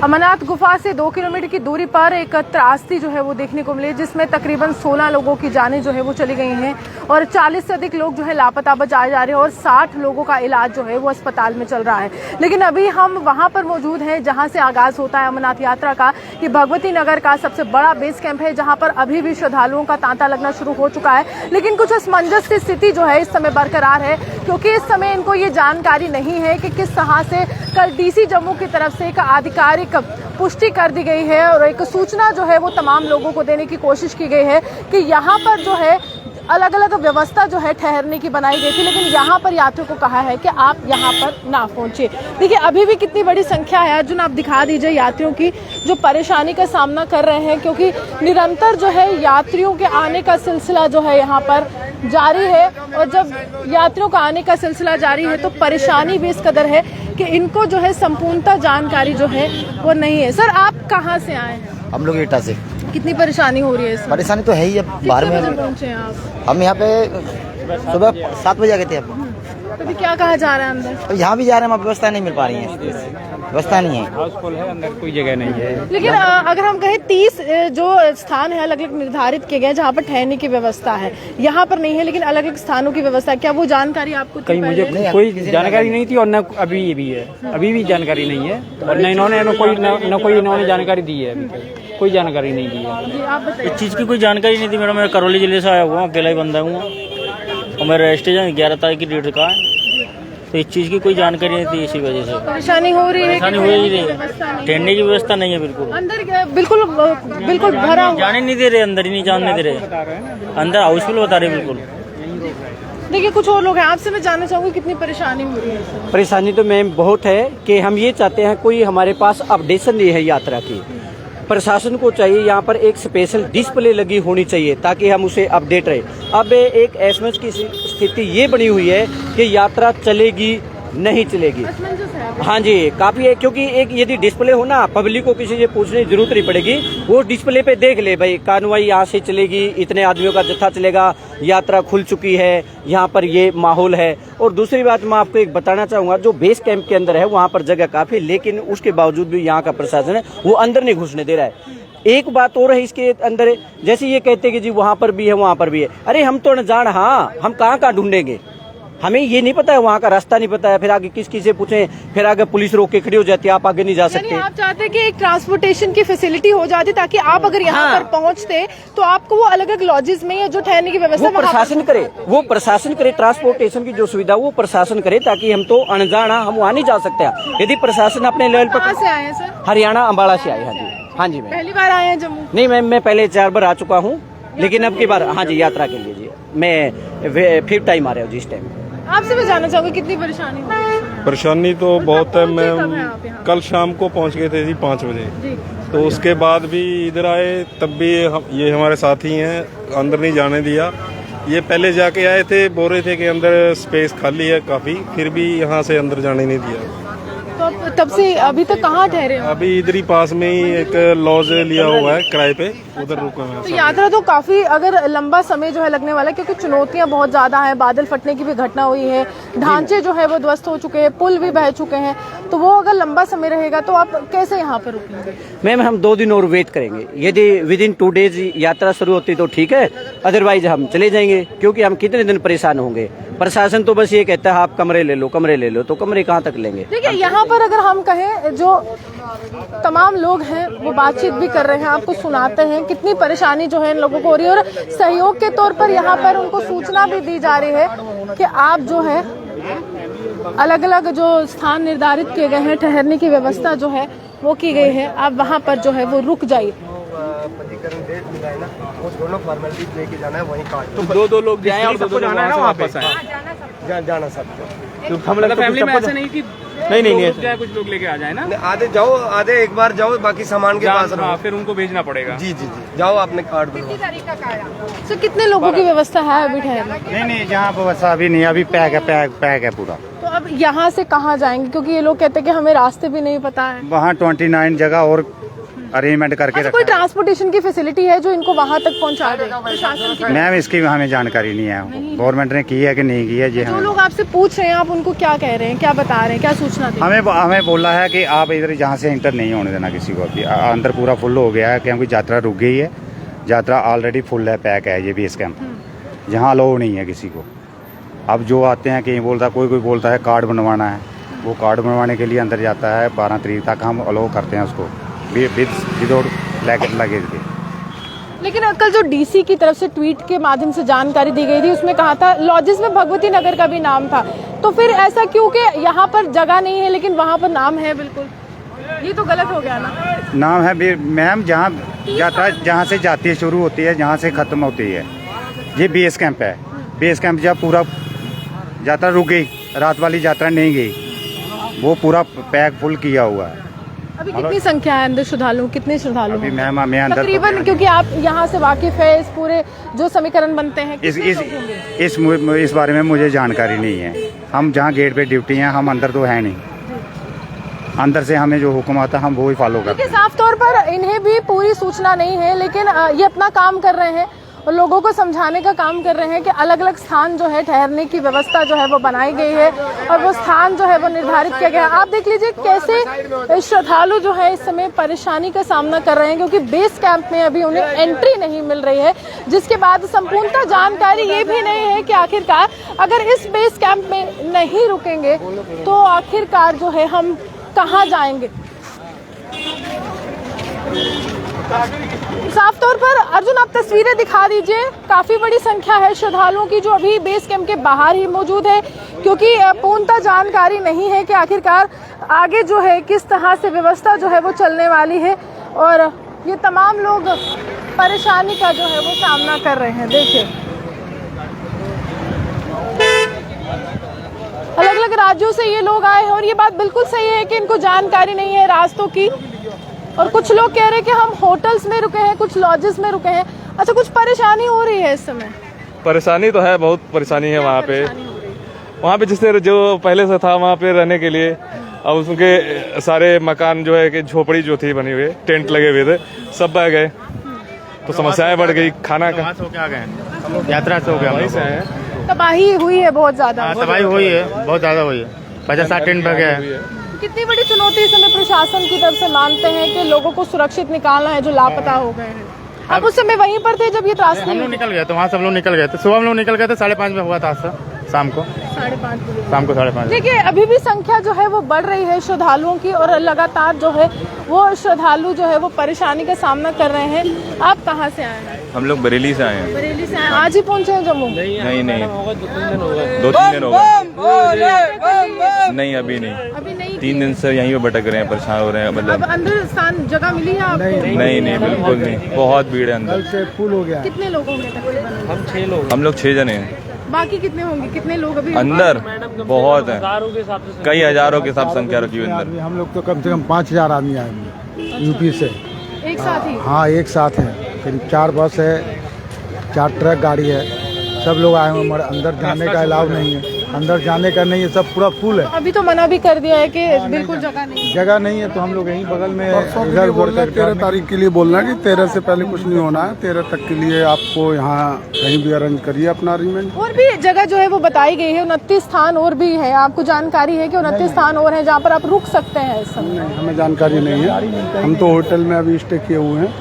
अमरनाथ गुफा से 2 किलोमीटर की दूरी पर एक त्रासदी जो है वो देखने को मिली, जिसमें तकरीबन 16 लोगों की जानें जो है वो चली गई हैं और 40 से अधिक लोग जो है लापता बताए जा रहे हैं और 60 लोगों का इलाज जो है वो अस्पताल में चल रहा है। लेकिन अभी हम वहां पर मौजूद हैं जहां से आगाज होता है अमरनाथ यात्रा का। ये भगवती नगर का सबसे बड़ा बेस कैंप है, जहां पर अभी भी श्रद्धालुओं का तांता लगना शुरू हो चुका है। लेकिन कुछ असमंजस की स्थिति जो है इस समय बरकरार है, क्योंकि इस समय इनको ये जानकारी नहीं है कि किस तरह से कल डीसी जम्मू की तरफ से एक आधिकारिक पुष्टि कर दी गई है और एक सूचना जो है वो तमाम लोगों को देने की कोशिश की गई है कि यहाँ पर जो है अलग अलग व्यवस्था जो है ठहरने की बनाई गई थी, लेकिन यहाँ पर यात्रियों को कहा है कि आप यहाँ पर ना पहुँचे। देखिए अभी भी कितनी बड़ी संख्या है अर्जुन, आप दिखा दीजिए यात्रियों की जो परेशानी का सामना कर रहे हैं, क्योंकि निरंतर जो है यात्रियों के आने का सिलसिला जो है यहाँ पर जारी है। और जब यात्रियों का आने का सिलसिला जारी है तो परेशानी भी इस कदर है कि इनको जो है संपूर्णतः जानकारी जो है वो नहीं है। सर आप कहाँ से आए हैं? हम लोग एटा से। कितनी परेशानी हो रही है इसमें? परेशानी तो है ही, अब बाहर में पहुँचे हैं आप? हम यहाँ पे सुबह 7 बजे आ गए थे। अब अभी क्या कहा जा रहा है अंदर? अब यहाँ भी जा रहे हैं, व्यवस्था नहीं मिल पा रही है, व्यवस्था नहीं है, हाउसफुल है, अंदर कोई जगह नहीं है। लेकिन अगर हम कहें 30 जो स्थान है अलग अलग निर्धारित किए गए जहाँ पर ठहरने की व्यवस्था है, यहाँ पर नहीं है, लेकिन अलग अलग स्थानों की व्यवस्था है। क्या वो जानकारी आपको थी? कहीं मुझे कोई जानकारी नहीं थी और न अभी भी है, अभी भी जानकारी नहीं है और न इन्होंने न कोई इन्होंने जानकारी दी है, अभी तक कोई जानकारी नहीं दी है। इस चीज़ की कोई जानकारी नहीं थी मैडम। मैं करौली जिले से आया हुआ हूँ, अकेला ही बंदा हूँ और मेरा रजिस्ट्रेशन 11 तारीख की डेट का है, तो इस चीज़ की कोई जानकारी नहीं थी, इसी वजह से परेशानी हो रही है। परेशानी हो ही रही, ठहरने की व्यवस्था नहीं है बिल्कुल। अंदर बिल्कुल भरा हुआ। जाने नहीं दे रहे, अंदर ही नहीं जाने दे रहे, अंदर हाउसफुल बता रहे बिल्कुल। देखिए कुछ और लोग हैं, आपसे मैं जानना चाहूँगी कितनी परेशानी हो रही है? परेशानी तो मैम बहुत है कि हम ये चाहते हैं कोई हमारे पास अपडेशन नहीं है यात्रा की। प्रशासन को चाहिए यहाँ पर एक स्पेशल डिस्प्ले लगी होनी चाहिए ताकि हम उसे अपडेट रहे। अब एक एसएमएस की स्थिति ये बनी हुई है कि यात्रा चलेगी नहीं चलेगी। हाँ जी, काफी है, क्योंकि एक यदि डिस्प्ले हो ना, पब्लिक को किसी से पूछने की जरूरत नहीं पड़ेगी, वो डिस्प्ले पे देख ले भाई कानवाई यहाँ से चलेगी, इतने आदमियों का जत्था चलेगा, यात्रा खुल चुकी है, यहाँ पर ये माहौल है। और दूसरी बात मैं आपको एक बताना चाहूंगा, जो बेस कैंप के अंदर है वहाँ पर जगह काफी, लेकिन उसके बावजूद भी यहाँ का प्रशासन है वो अंदर नहीं घुसने दे रहा है। एक बात और है इसके अंदर, जैसे ये कहते हैं कि जी वहाँ पर भी है वहाँ पर भी है, अरे हम तो अनजान, हाँ हम कहाँ ढूंढेंगे, हमें ये नहीं पता है, वहाँ का रास्ता नहीं पता है, फिर आगे किस से पूछें, फिर आगे पुलिस रोक के खड़ी हो जाती है, आप आगे नहीं जा सकते। आप चाहते हैं कि एक ट्रांसपोर्टेशन की फैसिलिटी हो जाती ताकि आप अगर यहाँ पर पहुँचते तो आपको वो अलग अलग लॉजेस में या जो ठहरने की व्यवस्था वो प्रशासन करे, ट्रांसपोर्टेशन की जो सुविधा वो प्रशासन करे, ताकि हम तो अनजान, हम वहाँ नहीं जा सकते। यदि प्रशासन अपने लेवल पर। कहाँ से आए हैं सर? हरियाणा अम्बाला से आए। हाँ जी, हाँ जी। पहली बार आए हैं जम्मू? नहीं मैम, मैं पहले 4 बार आ चुका हूँ, लेकिन अब की बार हाँ जी यात्रा के लिए जी मैं 5th टाइम आ रहा हूँ जिस टाइम। आपसे मैं जानना चाहूँगी कितनी परेशानी हो रही है? परेशानी तो बहुत है। मैं कल शाम को पहुंच गए थे जी 5 बजे, तो उसके बाद भी इधर आए, तब भी ये हमारे साथी हैं, अंदर नहीं जाने दिया। ये पहले जाके आए थे, बोल रहे थे कि अंदर स्पेस खाली है काफ़ी, फिर भी यहाँ से अंदर जाने नहीं दिया। तो तब से अभी तक कहाँ ठहरे हो? अभी इधर ही पास में ही एक लॉज लिया हुआ है किराए पे, उधर रुका हुआ है। तो यात्रा तो काफी अगर लंबा समय जो है लगने वाला है, क्योंकि चुनौतियां बहुत ज्यादा हैं, बादल फटने की भी घटना हुई है, ढांचे जो है वो ध्वस्त हो चुके हैं, पुल भी बह चुके हैं, तो वो अगर लंबा समय रहेगा तो आप कैसे यहाँ पर रुकेंगे? मैम हम 2 दिन और वेट करेंगे, यदि विदिन 2 डेज यात्रा शुरू होती तो ठीक है, अदरवाइज हम चले जाएंगे, क्योंकि हम कितने दिन परेशान होंगे। प्रशासन तो बस ये कहता है आप कमरे ले लो, तो कमरे कहाँ तक लेंगे? देखिए यहाँ पर अगर हम कहें, जो तमाम लोग हैं वो बातचीत भी कर रहे हैं, आपको सुनाते हैं कितनी परेशानी जो है इन लोगों को हो रही है, और सहयोग के तौर पर यहाँ पर उनको सूचना भी दी जा रही है कि आप जो है अलग अलग जो स्थान निर्धारित किए गए हैं, ठहरने की व्यवस्था जो है वो की गई है, आप वहाँ पर जो है वो रुक जाइए। पंजीकरण डेट मिला है ना, वो दोनों फॉर्मेलिटी लेके जाना है, वहीं काट तो 2 लोग जाएं और सबको जाना है ना, वापस आए जाना सबको। तो हम लोग फैमिली में ऐसे नहीं कि नहीं कुछ लोग लेके आ जाए ना, आधे जाओ, आधे एक बार जाओ, बाकी सामान के पास रहो, फिर उनको भेजना पड़ेगा। जी जाओ, आपने कार्ड बनवाओ। सर कितने लोगों की व्यवस्था है अभी ठहरने? नहीं जहाँ पर व्यवस्था अभी नहीं, अभी पैक है पूरा। तो अब यहाँ से कहाँ जाएंगे, क्योंकि ये लोग कहते हैं कि हमें रास्ते भी नहीं पता है। वहाँ 29 जगह और अरेंजमेंट करके अच्छा, रखा कोई है। ट्रांसपोर्टेशन की फैसिलिटी है जो इनको वहां तक पहुंचा दे? प्रशासन की मैम इसकी हमें जानकारी नहीं है, गवर्नमेंट ने की है कि नहीं की है ये जो हमें लोग आपसे पूछ रहे हैं आप उनको क्या कह रहे हैं, क्या बता रहे हैं, क्या सूचना दे? हमें बोला है कि आप इधर यहाँ से इंटर नहीं होने देना किसी को। अभी अंदर पूरा फुल हो गया है क्योंकि यात्रा रुक गई है, यात्रा ऑलरेडी फुल है, पैक है ये बेस कैंप, यहाँ अलाउ नहीं है किसी को। अब जो आते हैं कहीं बोलता है, कोई बोलता है कार्ड बनवाना है, वो कार्ड बनवाने के लिए अंदर जाता है। 12 तारीख तक हम अलाउ करते हैं उसको विदाउट लगेज के। लेकिन कल जो डीसी की तरफ से ट्वीट के माध्यम से जानकारी दी गई थी उसमें कहा था लॉजेस में भगवती नगर का भी नाम था, तो फिर ऐसा क्यों कि यहाँ पर जगह नहीं है लेकिन वहाँ पर नाम है? बिल्कुल ये तो गलत हो गया ना। नाम है मैम, जहाँ यात्रा जहाँ से जाती है शुरू होती है, जहाँ से ख़त्म होती है, ये बेस कैंप है। बेस कैंप जब पूरा यात्रा रुक गई, रात वाली यात्रा नहीं गई, वो पूरा पैक फुल किया हुआ है। अभी कितनी संख्या है अंदर श्रद्धालु, कितने श्रद्धालु अभी हैं? मैम हमें अंदर तकरीबन, क्योंकि आप यहाँ से वाकिफ है, इस पूरे जो समीकरण बनते हैं, कितने लोग होंगे? इस बारे में मुझे जानकारी नहीं है। हम जहाँ गेट पे ड्यूटी हैं, हम अंदर तो है नहीं, अंदर से हमें जो हुक्म आता है हम वो ही फॉलो करते देखिए हैं। साफ तौर पर इन्हें भी पूरी सूचना नहीं है, लेकिन ये अपना काम कर रहे हैं और लोगों को समझाने का काम कर रहे हैं कि अलग अलग स्थान जो है ठहरने की व्यवस्था जो है वो बनाई गई है और वो स्थान जो है वो निर्धारित किया गया है। आप देख लीजिए कैसे श्रद्धालु जो है इस समय परेशानी का सामना कर रहे हैं, क्योंकि बेस कैंप में अभी उन्हें एंट्री नहीं मिल रही है, जिसके बाद संपूर्णतः जानकारी ये भी नहीं है कि आखिरकार अगर इस बेस कैंप में नहीं रुकेंगे तो आखिरकार जो है हम कहाँ जाएंगे। साफ तौर पर अर्जुन आप तस्वीरें दिखा दीजिए, काफी बड़ी संख्या है श्रद्धालुओं की जो अभी बेस कैंप के बाहर ही मौजूद है, क्योंकि पूर्णतः जानकारी नहीं है कि आखिरकार आगे जो है किस तरह से व्यवस्था जो है वो चलने वाली है और ये तमाम लोग परेशानी का जो है वो सामना कर रहे हैं। देखिए अलग अलग राज्यों से ये लोग आए हैं और ये बात बिल्कुल सही है कि इनको जानकारी नहीं है रास्तों की, और कुछ लोग कह रहे हैं कि हम होटल्स में रुके हैं, कुछ लॉजेस में रुके हैं। अच्छा, कुछ परेशानी हो रही है इस समय? परेशानी तो है, बहुत परेशानी है वहाँ पे जिससे जो पहले से था वहाँ पे रहने के लिए, अब उसके सारे मकान जो है कि झोपड़ी जो थी बनी हुई, टेंट लगे हुए थे, सब बह गए, तो समस्याएं बढ़ गई। खाना का यात्रा से हो गया, तबाही हुई है बहुत ज्यादा। तबाही हुई है, बहुत ज्यादा हुई है, 50-60 टेंट बह गए। कितनी बड़ी चुनौती इस समय प्रशासन की तरफ से मानते हैं कि लोगों को सुरक्षित निकालना है जो लापता हो गए हैं? आप उस समय वहीं पर थे जब ये त्रासदी? हम लोग निकल गए थे, वहाँ सब लोग निकल गए थे, सुबह हम लोग निकल गए थे, 5:30 में हुआ था हादसा, शाम को 5:30 बजे। शाम को 5:30। देखिए अभी भी संख्या जो है वो बढ़ रही है श्रद्धालुओं की और लगातार जो है वो श्रद्धालु जो है वो परेशानी का सामना कर रहे हैं। आप कहाँ से आए हैं? हम लोग बरेली से आए हैं। बरेली से आए, आज ही पहुँचे हैं जम्मू? नहीं 2-3 दिन हो गए। नहीं अभी नहीं, 3 दिन से यहीं पे भटक रहे हैं, परेशान हो रहे हैं। मतलब अब अंदर स्थान जगह मिली है आपको? नहीं बिल्कुल नहीं, बहुत भीड़ है अंदर। से फुल हो गया। कितने लोग होंगे तकरीबन? हम लोग 6 जने हैं बाकी कितने होंगे, कितने लोग अभी अंदर? बहुत है, कई हजारों के साथ संख्या रखी हुई अंदर। हम लोग तो कम से कम 5000 आदमी आएंगे यूपी से। एक साथ ही? हाँ एक साथ हैं, करीब 4 बस है, 4 ट्रक गाड़ी है, सब लोग आए हुए। अंदर जाने का अलाउ नहीं है, अंदर जाने का नहीं है, सब पूरा फुल है। अभी तो मना भी कर दिया है कि बिल्कुल जगह नहीं है, तो हम लोग यहीं बगल में इधर बोलना 13 तारीख के लिए बोलना कि 13 से पहले कुछ नहीं होना है, 13 तक के लिए आपको यहाँ कहीं भी अरेंज करिए अपना अरेंजमेंट। और भी जगह जो है वो बताई गई है, 29 स्थान और भी है। आपको जानकारी है कि 29 स्थान और है जहाँ पर आप रुक सकते हैं इस समय? नहीं, हमें जानकारी नहीं है, हम तो होटल में अभी स्टे किए हुए हैं,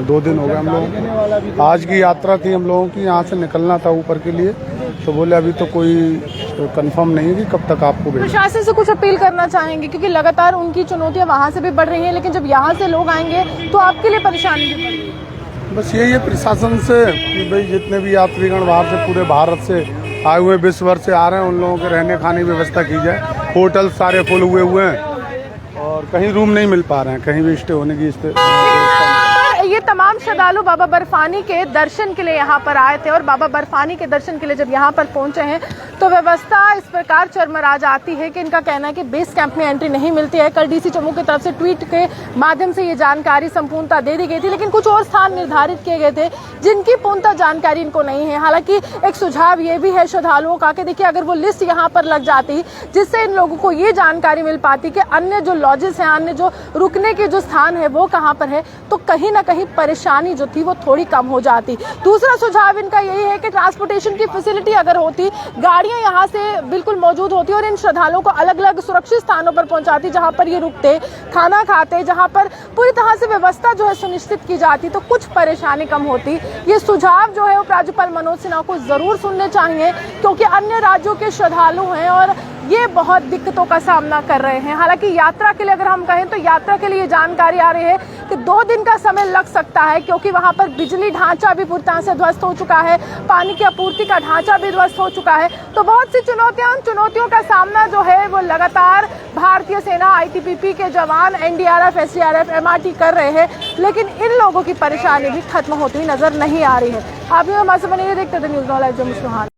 2 दिन हो गए हम लोग। आज की यात्रा थी हम लोगों की, यहाँ से निकलना था ऊपर के लिए, तो बोले अभी तो कोई कंफर्म नहीं है कि कब तक आपको भेजें। प्रशासन से कुछ अपील करना चाहेंगे, क्योंकि लगातार उनकी चुनौतियां वहाँ से भी बढ़ रही हैं, लेकिन जब यहाँ से लोग आएंगे तो आपके लिए परेशानी भी बढ़ेगी। बस यही है प्रशासन से कि भाई जितने भी यात्रीगण बाहर से पूरे भारत से आए हुए, विश्व भर से आ रहे हैं, उन लोगों के रहने खाने की व्यवस्था की जाए। होटल सारे फुल हुए हैं और कहीं रूम नहीं मिल पा रहे हैं, कहीं भी स्टे होने की ये तमाम श्रद्धालु बाबा बर्फानी के दर्शन के लिए यहाँ पर आए थे और बाबा बर्फानी के दर्शन के लिए जब यहाँ पर पहुंचे हैं तो व्यवस्था इस प्रकार चरमरा जाती है कि इनका कहना है कि बेस कैंप में एंट्री नहीं मिलती है। कल डीसी चमू की तरफ से ट्वीट के माध्यम से ये जानकारी संपूर्णता दे दी गई थी, लेकिन कुछ और स्थान निर्धारित किए गए थे जिनकी पूर्णतः जानकारी इनको नहीं है। हालांकि एक सुझाव ये भी है श्रद्धालुओं का कि देखिए, अगर वो लिस्ट यहाँ पर लग जाती जिससे इन लोगों को ये जानकारी मिल पाती कि अन्य जो लॉजेस हैं, अन्य जो रुकने के जो स्थान है वो कहाँ पर है, तो कहीं ना कहीं परेशानी जो थी वो थोड़ी कम हो जाती। दूसरा सुझाव इनका यही है कि ट्रांसपोर्टेशन की फैसिलिटी अगर होती, गाड़ियां यहाँ से बिल्कुल मौजूद होती और इन श्रद्धालुओं को अलग अलग सुरक्षित स्थानों पर पहुंचाती, जहां पर ये रुकते, खाना खाते, जहां पर पूरी तरह से व्यवस्था जो है सुनिश्चित की जाती, तो कुछ परेशानी कम होती। ये सुझाव जो है वो राज्यपाल मनोज सिन्हा को जरूर सुनने चाहिए, क्योंकि अन्य राज्यों के श्रद्धालु हैं और ये बहुत दिक्कतों का सामना कर रहे हैं। हालांकि यात्रा के लिए अगर हम कहें तो यात्रा के लिए जानकारी आ रही है कि 2 दिन का समय लग सकता है, क्योंकि वहां पर बिजली ढांचा भी पूरी तरह से ध्वस्त हो चुका है, पानी की आपूर्ति का ढांचा भी ध्वस्त हो चुका है। तो बहुत सी चुनौतियों का सामना जो है वो लगातार भारतीय सेना, आईटीबीपी के जवान, एनडीआरएफ, एसडीआरएफ, एमआरटी कर रहे हैं, लेकिन इन लोगों की परेशानी भी खत्म होती नजर नहीं आ रही है। आप हमारे से बने देखते थे न्यूज़ 9 लाइव जम्मू से।